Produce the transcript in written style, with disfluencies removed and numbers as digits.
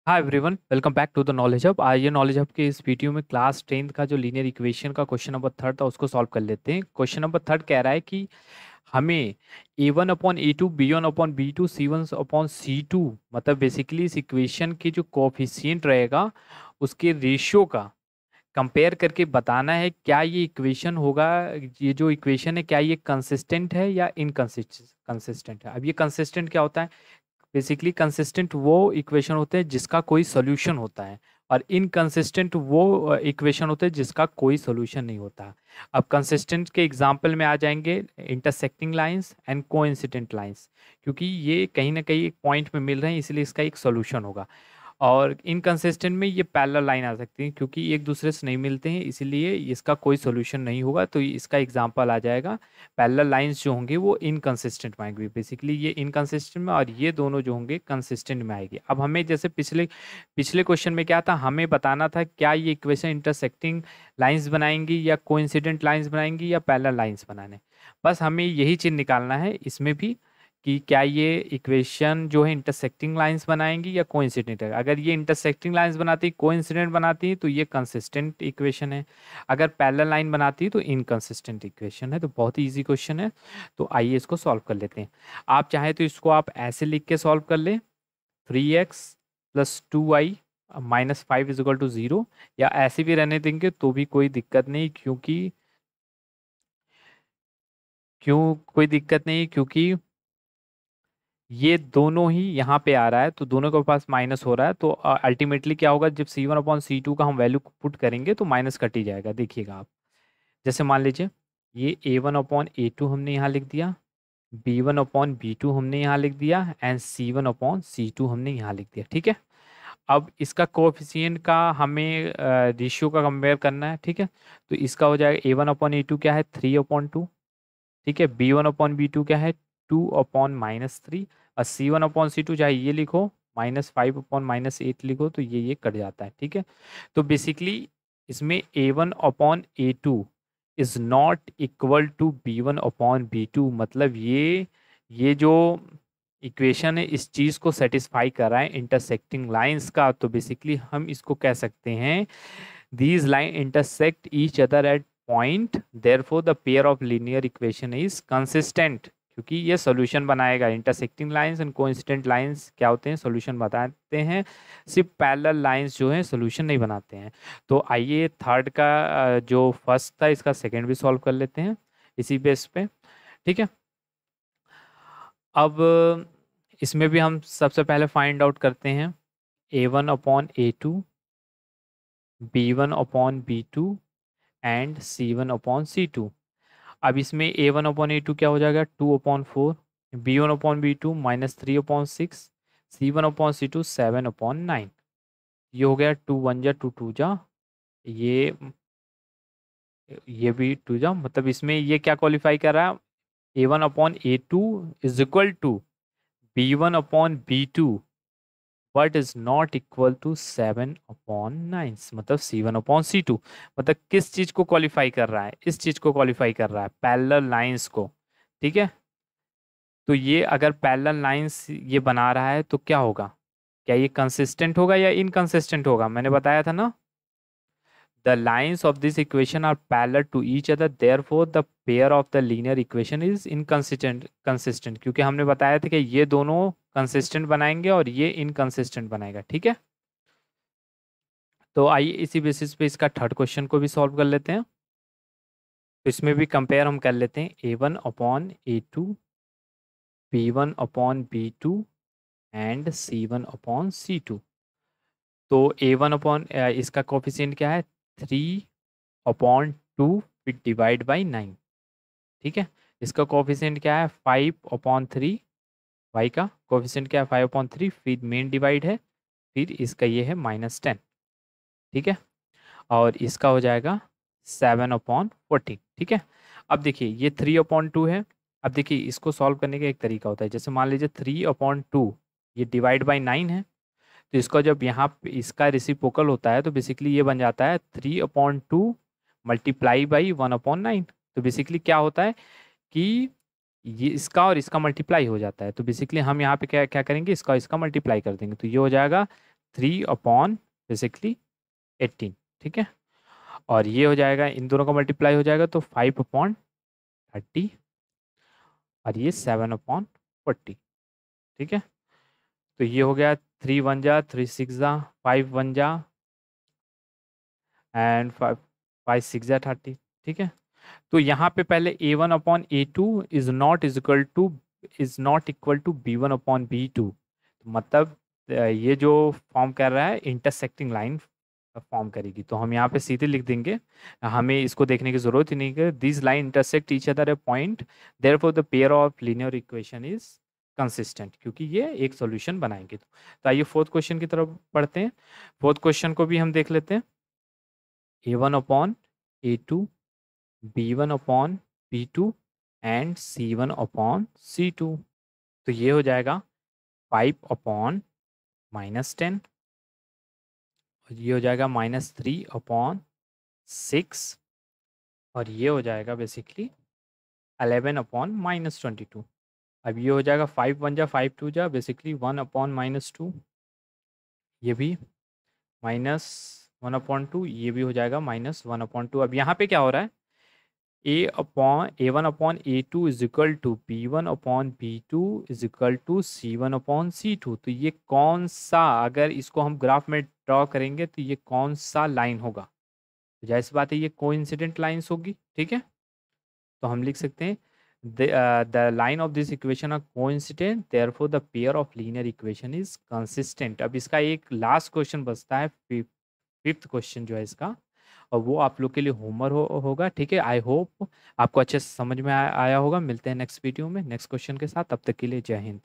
Hi everyone, welcome back to the knowledge hub. आइए knowledge hub के इस video में क्लास 10th का जो लीनियर इक्वेशन का क्वेश्चन नंबर थर्ड था उसको सॉल्व कर लेते हैं। क्वेश्चन नंबर थर्ड कह रहा है कि हमें a1/a2 b1/b2 c1/c2 मतलब बेसिकली इस इक्वेशन की जो कोफिशिएंट रहेगा उसके रेशियो का कंपेयर करके बताना है क्या ये इक्वेशन होगा। ये जो इक्वेशन है क्या ये कंसिस्टेंट है या इनकंसिस्टेंट है। अब ये कंसिस्टेंट क्या होता है? बेसिकली कंसिस्टेंट वो इक्वेशन होते हैं जिसका कोई सोल्यूशन होता है, और इनकंसिस्टेंट वो इक्वेशन होते हैं जिसका कोई सोल्यूशन नहीं होता। अब कंसिस्टेंट के एग्जांपल में आ जाएंगे intersecting lines and coincident lines, क्योंकि ये कहीं ना कहीं एक पॉइंट में मिल रहे हैं इसलिए इसका एक सोल्यूशन होगा। और इनकंसिस्टेंट में ये पैरेलल लाइन आ सकती है, क्योंकि एक दूसरे से नहीं मिलते हैं इसलिए इसका कोई सोल्यूशन नहीं होगा। तो इसका एग्जांपल आ जाएगा पैरेलल लाइंस जो होंगे वो इनकंसिस्टेंट में आएंगे। बेसिकली ये इनकंसिस्टेंट में और ये दोनों जो होंगे कंसिस्टेंट में आएगी। अब हमें जैसे पिछले पिछले क्वेश्चन में क्या था, हमें बताना था क्या ये इक्वेशन इंटरसेक्टिंग लाइंस बनाएंगी या कोइंसिडेंट लाइंस बनाएंगी या पैरेलल लाइंस बनाने। बस हमें यही चीज़ निकालना है इसमें भी कि क्या ये इक्वेशन जो है इंटरसेक्टिंग लाइंस बनाएंगी या कोइंसिडेंट है। अगर ये इंटरसेक्टिंग लाइंस बनाती कोइंसिडेंट बनाती तो ये कंसिस्टेंट इक्वेशन है, अगर पैरेलल लाइन बनाती तो इनकंसिस्टेंट इक्वेशन है। तो बहुत ही इजी क्वेश्चन है, तो आइए इसको सॉल्व कर लेते हैं। आप चाहे तो इसको आप ऐसे लिख के सॉल्व कर ले, 3x + 2y -5 = 0, या ऐसे भी रहने देंगे तो भी कोई दिक्कत नहीं, क्योंकि ये दोनों ही यहाँ पे आ रहा है तो दोनों के पास माइनस हो रहा है। तो अल्टीमेटली क्या होगा, जब c1/c2 का हम वैल्यू पुट करेंगे तो माइनस कट ही जाएगा। देखिएगा आप, जैसे मान लीजिए ये a1/a2 हमने यहाँ लिख दिया, b1/b2 हमने यहाँ लिख दिया एंड c1/c2 हमने यहाँ लिख दिया। ठीक है, अब इसका कोएफिशिएंट का हमें रेशियो का कंपेयर करना है। ठीक है, तो इसका हो जाएगा a1/a2 क्या है 3/2। ठीक है, b1/b2 क्या है 2/-3, और c1/c2 चाहे ये लिखो -5/-8 लिखो तो ये कट जाता है। ठीक है, तो बेसिकली इसमें a1/a2 is not equal to b1/b2, मतलब ये जो इक्वेशन है इस चीज को सेटिस्फाई कर रहा है इंटरसेक्टिंग लाइंस का। तो बेसिकली हम इसको कह सकते हैं these line intersect each other at point, therefore the pair of linear equation is consistent, क्योंकि ये सॉल्यूशन बनाएगा। Intersecting lines and coincident lines क्या होते हैं, सॉल्यूशन बताते हैं। सिर्फ पैरेलल लाइंस जो हैं सॉल्यूशन नहीं बनाते हैं। तो आइए थर्ड का जो फर्स्ट था इसका सेकंड भी सॉल्व कर लेते हैं इसी बेस पे। ठीक है, अब इसमें भी हम सबसे पहले फाइंड आउट करते हैं a1/a2, b1/b2 एंड c1/c2। अब इसमें a1/a2 क्या हो जाएगा 2/4, b1/b2 -3/6, c1/c2 7/9। ये हो गया 2 1 जा 2 2 जा, ये ये भी 2 जा, मतलब इसमें ये क्या क्वालिफाई कर रहा है, a1/a2 is equal to b1/b2 but is not equal to 7/9, मतलब c1/c2। मतलब किस चीज को क्वालिफाई कर रहा है, इस चीज को क्वालिफाई कर रहा है, पैरेलल लाइंस को। ठीक है, तो ये अगर पैरेलल लाइंस ये बना रहा है तो क्या होगा, क्या ये कंसिस्टेंट होगा या इनकंसिस्टेंट होगा। मैंने बताया था ना, the lines of this equation are parallel to each other, therefore the pair of the linear equation is consistent, क्योंकि हमने बताया था कि ये दोनों कंसिस्टेंट बनाएंगे और ये इनकंसिस्टेंट बनाएगा। ठीक है, तो आइए इसी बेसिस पे इसका थर्ड क्वेश्चन को भी सॉल्व कर लेते हैं। तो इसमें भी कंपेयर हम कर लेते हैं a1/a2, b1/b2 एंड c1/c2। तो a1 इसका कोफिशिएंट क्या है 3/2 फिर डिवाइड बाई 9। ठीक है, इसका कोफिशिएंट क्या है 5/3, y का कोफिशिएंट क्या है 5/3, फिर मेन डिवाइड है, फिर इसका ये है -10। ठीक है, और इसका हो जाएगा 7/14। ठीक है, अब देखिए ये 3/2 है। अब देखिए इसको सॉल्व करने का एक तरीका होता है, जैसे मान लीजिए 3/2 ये डिवाइड बाई 9 है, तो इसका जब यहाँ पे इसका रेसिप्रोकल होता है तो बेसिकली ये बन जाता है 3/2 मल्टीप्लाई बाई 1/9। तो बेसिकली क्या होता है कि ये इसका और इसका मल्टीप्लाई हो जाता है, तो बेसिकली हम यहाँ पे क्या क्या करेंगे, इसका इसका मल्टीप्लाई कर देंगे, तो ये हो जाएगा 3 अपॉन बेसिकली 18, ठीक है। और ये हो जाएगा, इन दोनों का मल्टीप्लाई हो जाएगा तो 5 अपॉन 30 और ये 7 अपॉन 40, ठीक है। तो ये हो गया 3 1 जा 3 6 जा 5 1 जा एंड 5 5 6 जा 30, ठीक है। तो यहाँ पे पहले a1 upon a2 is not equal to b1 upon b2, मतलब ये जो फॉर्म कर रहा है इंटरसेक्टिंग लाइन फॉर्म करेगी। तो हम यहाँ पे सीधे लिख देंगे, हमें इसको देखने की जरूरत ही नहीं है। This line intersect each other A point, therefore the pair of linear equation is consistent, क्योंकि ये एक सॉल्यूशन बनाएंगे। तो आइए फोर्थ क्वेश्चन की तरफ पढ़ते हैं। फोर्थ क्वेश्चन को भी हम देख लेते हैं। a1 upon a2, b1 upon b2 and c1 upon c2। तो ये हो जाएगा 5 अपॉन -10 और ये हो जाएगा -3 अपॉन 6 और ये हो जाएगा बेसिकली 11 अपॉन -22। अब ये हो जाएगा 5 1 जा 5 2 जा बेसिकली 1 अपॉन -2, ये भी -1/2, ये भी हो जाएगा -1/2। अब यहाँ पे क्या हो रहा है, a1 upon a2 is equal to b1 upon b2 is equal to c1 upon c2। तो ये कौन सा, अगर इसको हम ग्राफ में ड्रॉ करेंगे तो ये कौन सा लाइन होगा, तो जाहिर सी बात है ये कोइंसिडेंट लाइंस होगी, ठीक है। तो हम लिख सकते हैं the line of this equation are coincident, therefore the pair of linear equation is consistent. अब इसका एक लास्ट क्वेश्चन बचता है, फिफ्थ क्वेश्चन जो है इसका, और वो आप लोग के लिए होमवर्क होगा, ठीक है। आई होप आपको अच्छे से समझ में आया होगा। मिलते हैं नेक्स्ट वीडियो में नेक्स्ट क्वेश्चन के साथ, तब तक के लिए जय हिंद।